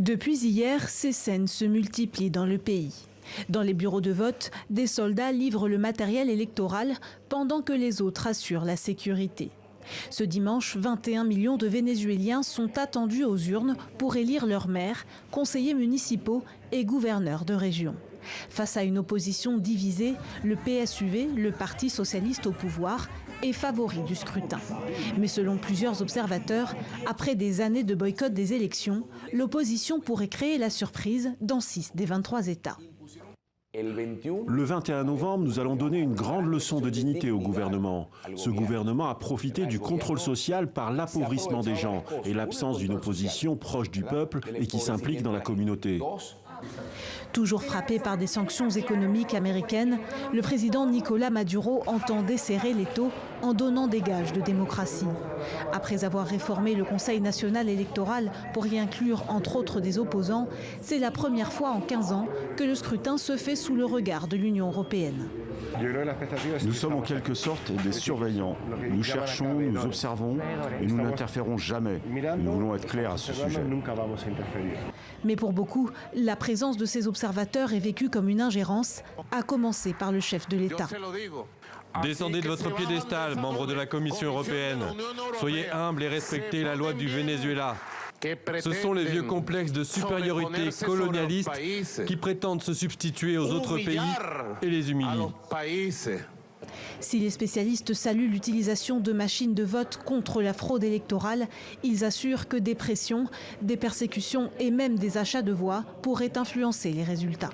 Depuis hier, ces scènes se multiplient dans le pays. Dans les bureaux de vote, des soldats livrent le matériel électoral pendant que les autres assurent la sécurité. Ce dimanche, 21 millions de Vénézuéliens sont attendus aux urnes pour élire leurs maires, conseillers municipaux et gouverneurs de région. Face à une opposition divisée, le PSUV, le Parti socialiste au pouvoir, est favori du scrutin. Mais selon plusieurs observateurs, après des années de boycott des élections, l'opposition pourrait créer la surprise dans 6 des 23 États. Le 21 novembre, nous allons donner une grande leçon de dignité au gouvernement. Ce gouvernement a profité du contrôle social par l'appauvrissement des gens et l'absence d'une opposition proche du peuple et qui s'implique dans la communauté. Toujours frappé par des sanctions économiques américaines, le président Nicolás Maduro entend desserrer l'étau en donnant des gages de démocratie. Après avoir réformé le Conseil national électoral pour y inclure entre autres des opposants, c'est la première fois en 15 ans que le scrutin se fait sous le regard de l'Union européenne. Nous sommes en quelque sorte des surveillants. Nous cherchons, nous observons et nous n'interférons jamais. Nous voulons être clairs à ce sujet. Mais pour beaucoup, la présence de ces observateurs est vécue comme une ingérence, à commencer par le chef de l'État. Descendez de votre piédestal, membres de la Commission européenne. Soyez humbles et respectez la loi du Venezuela. Ce sont les vieux complexes de supériorité colonialiste qui prétendent se substituer aux autres pays et les humilient. Si les spécialistes saluent l'utilisation de machines de vote contre la fraude électorale, ils assurent que des pressions, des persécutions et même des achats de voix pourraient influencer les résultats.